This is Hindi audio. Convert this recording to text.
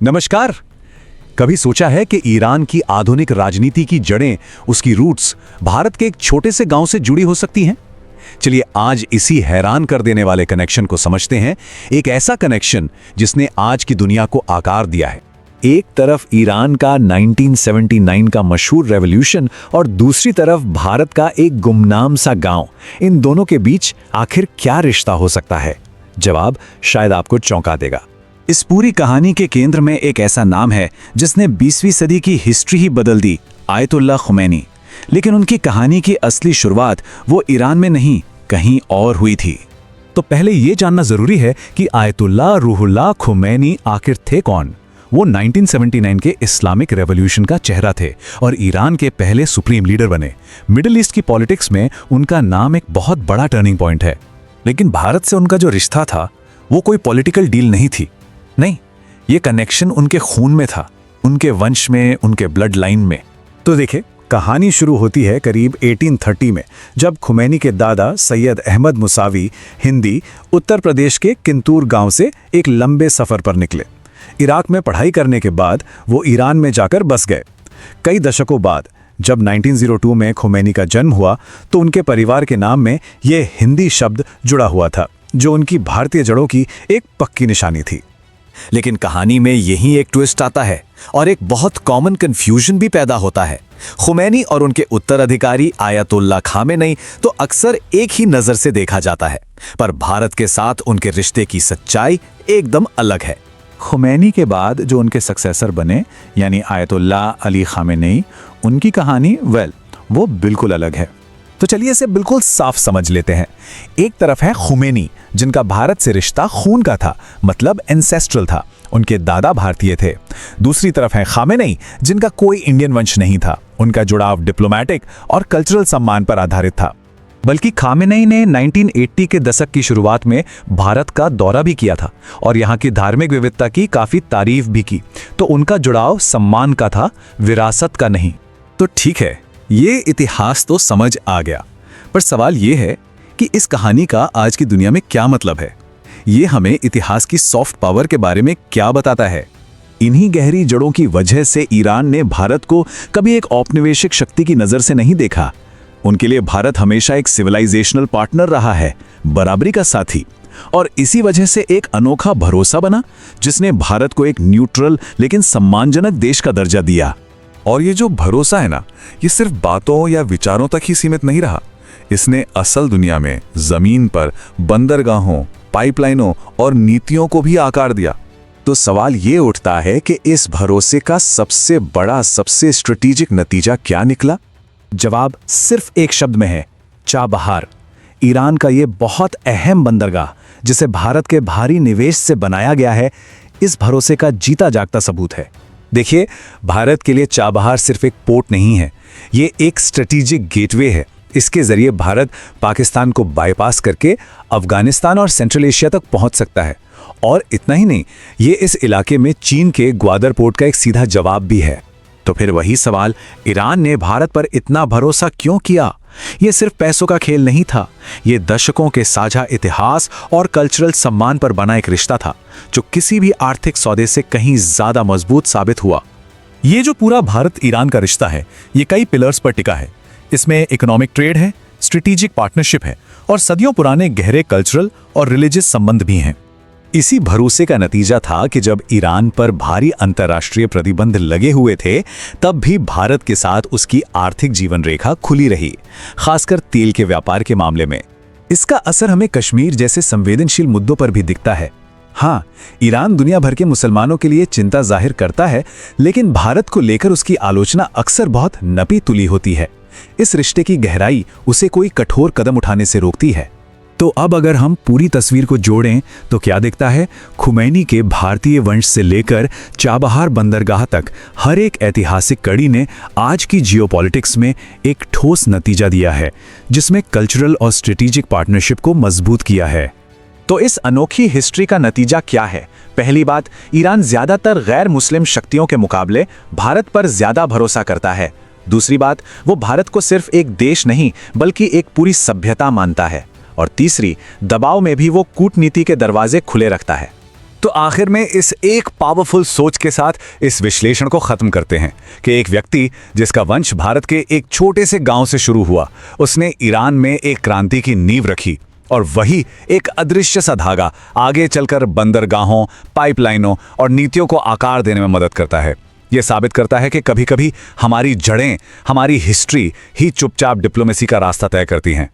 नमस्कार। कभी सोचा है कि ईरान की आधुनिक राजनीति की जड़ें, उसकी रूट्स भारत के एक छोटे से गांव से जुड़ी हो सकती हैं? चलिए आज इसी हैरान कर देने वाले कनेक्शन को समझते हैं। एक ऐसा कनेक्शन जिसने आज की दुनिया को आकार दिया है। एक तरफ ईरान का 1979 का मशहूर रेवोल्यूशन और दूसरी तरफ भारत का एक गुमनाम सा गांव। इन दोनों के बीच आखिर क्या रिश्ता हो सकता है? जवाब शायद आपको चौंका देगा। इस पूरी कहानी के केंद्र में एक ऐसा नाम है जिसने 20वीं सदी की हिस्ट्री ही बदल दी, आयतुल्लाह खुमैनी। लेकिन उनकी कहानी की असली शुरुआत वो ईरान में नहीं, कहीं और हुई थी। तो पहले ये जानना जरूरी है कि आयतुल्लाह रूहुल्लाह खुमैनी आखिर थे कौन? वो 1979 के इस्लामिक रेवोल्यूशन का चेहरा थे और ईरान के पहले सुप्रीम लीडर बने। मिडिल ईस्ट की पॉलिटिक्स में उनका नाम एक बहुत बड़ा टर्निंग पॉइंट है। लेकिन भारत से उनका जो रिश्ता था वो कोई पॉलिटिकल डील नहीं थी। नहीं, ये कनेक्शन उनके खून में था, उनके वंश में, उनके ब्लड लाइन में। तो देखिए, कहानी शुरू होती है करीब 1830 में, जब खुमैनी के दादा सैयद अहमद मुसावी हिंदी उत्तर प्रदेश के किंतूर गांव से एक लंबे सफर पर निकले। इराक में पढ़ाई करने के बाद वो ईरान में जाकर बस गए। कई दशकों बाद जब 1902 में खुमैनी का जन्म हुआ तो उनके परिवार के नाम में ये हिंदी शब्द जुड़ा हुआ था, जो उनकी भारतीय जड़ों की एक पक्की निशानी थी। लेकिन कहानी में यही एक ट्विस्ट आता है और एक बहुत कॉमन कंफ्यूजन भी पैदा होता है। खुमैनी और उनके उत्तराधिकारी आयतुल्लाह खामेनेई तो अक्सर एक ही नजर से देखा जाता है, पर भारत के साथ उनके रिश्ते की सच्चाई एकदम अलग है। खुमैनी के बाद जो उनके सक्सेसर बने यानी आयतुल्लाह अली खामेनेई, उनकी कहानी वो बिल्कुल अलग है। तो चलिए इसे बिल्कुल साफ समझ लेते हैं। एक तरफ है खुमैनी, जिनका भारत से रिश्ता खून का था, मतलब एंसेस्ट्रल था, उनके दादा भारतीय थे। दूसरी तरफ है खामेनेई, जिनका कोई इंडियन वंश नहीं था, उनका जुड़ाव डिप्लोमैटिक और कल्चरल सम्मान पर आधारित था। बल्कि खामेनेई ने 1980 के दशक की शुरुआत में भारत का दौरा भी किया था और यहाँ की धार्मिक विविधता की काफी तारीफ भी की। तो उनका जुड़ाव सम्मान का था, विरासत का नहीं। तो ठीक है, ये इतिहास तो समझ आ गया, पर सवाल ये है कि इस कहानी का आज की दुनिया में क्या मतलब है? ये हमें इतिहास की सॉफ्ट पावर के बारे में क्या बताता है? इन्हीं गहरी जड़ों की वजह से ईरान ने भारत को कभी एक औपनिवेशिक शक्ति की नजर से नहीं देखा। उनके लिए भारत हमेशा एक सिविलाइजेशनल पार्टनर रहा है, बराबरी का साथी। और इसी वजह से एक अनोखा भरोसा बना, जिसने भारत को एक न्यूट्रल लेकिन सम्मानजनक देश का दर्जा दिया। और ये जो भरोसा है ना, ये सिर्फ बातों या विचारों तक ही सीमित नहीं रहा। इसने असल दुनिया में जमीन पर बंदरगाहों, पाइपलाइनों और नीतियों को भी आकार दिया। तो सवाल ये उठता है कि इस भरोसे का सबसे बड़ा, सबसे स्ट्रेटेजिक नतीजा क्या निकला? जवाब सिर्फ एक शब्द में है, चाबहार। ईरान का ये बहुत अहम बंदरगाह, जिसे भारत के भारी निवेश से बनाया गया है, इस भरोसे का जीता जागता सबूत है। देखिए, भारत के लिए चाबहार सिर्फ एक पोर्ट नहीं है, ये एक स्ट्रेटेजिक गेटवे है। इसके जरिए भारत पाकिस्तान को बाईपास करके अफगानिस्तान और सेंट्रल एशिया तक पहुंच सकता है। और इतना ही नहीं, ये इस इलाके में चीन के ग्वादर पोर्ट का एक सीधा जवाब भी है। तो फिर वही सवाल, ईरान ने भारत पर इतना भरोसा क्यों किया? ये सिर्फ पैसों का खेल नहीं था, ये दशकों के साझा इतिहास और कल्चरल सम्मान पर बना एक रिश्ता था, जो किसी भी आर्थिक सौदे से कहीं ज्यादा मजबूत साबित हुआ। ये जो पूरा भारत ईरान का रिश्ता है, ये कई पिलर्स पर टिका है। इसमें इकोनॉमिक ट्रेड है, स्ट्रेटेजिक पार्टनरशिप है और सदियों पुराने गहरे कल्चरल और रिलीजियस संबंध भी हैं। इसी भरोसे का नतीजा था कि जब ईरान पर भारी अंतर्राष्ट्रीय प्रतिबंध लगे हुए थे, तब भी भारत के साथ उसकी आर्थिक जीवन रेखा खुली रही, खासकर तेल के व्यापार के मामले में। इसका असर हमें कश्मीर जैसे संवेदनशील मुद्दों पर भी दिखता है। हाँ, ईरान दुनिया भर के मुसलमानों के लिए चिंता जाहिर करता है, लेकिन भारत को लेकर उसकी आलोचना अक्सर बहुत नपी तुली होती है। इस रिश्ते की गहराई उसे कोई कठोर कदम उठाने से रोकती है। तो अब अगर हम पूरी तस्वीर को जोड़ें तो क्या दिखता है? खुमैनी के भारतीय वंश से लेकर चाबहार बंदरगाह तक हर एक ऐतिहासिक कड़ी ने आज की जियोपॉलिटिक्स में एक ठोस नतीजा दिया है, जिसमें कल्चरल और स्ट्रेटेजिक पार्टनरशिप को मजबूत किया है। तो इस अनोखी हिस्ट्री का नतीजा क्या है? पहली बात, ईरान ज्यादातर गैर मुस्लिम शक्तियों के मुकाबले भारत पर ज्यादा भरोसा करता है। दूसरी बात, वो भारत को सिर्फ एक देश नहीं बल्कि एक पूरी सभ्यता मानता है। और तीसरी, दबाव में भी वो कूटनीति के दरवाजे खुले रखता है। तो आखिर में इस एक पावरफुल सोच के साथ इस विश्लेषण को खत्म करते हैं कि एक व्यक्ति जिसका वंश भारत के एक छोटे से गांव से शुरू हुआ, उसने ईरान में एक क्रांति की नींव रखी और वही एक अदृश्य सा धागा आगे चलकर बंदरगाहों, पाइपलाइनों और नीतियों को आकार देने में मदद करता है। यह साबित करता है कि कभी-कभी हमारी जड़ें, हमारी हिस्ट्री ही चुपचाप डिप्लोमेसी का रास्ता तय करती हैं।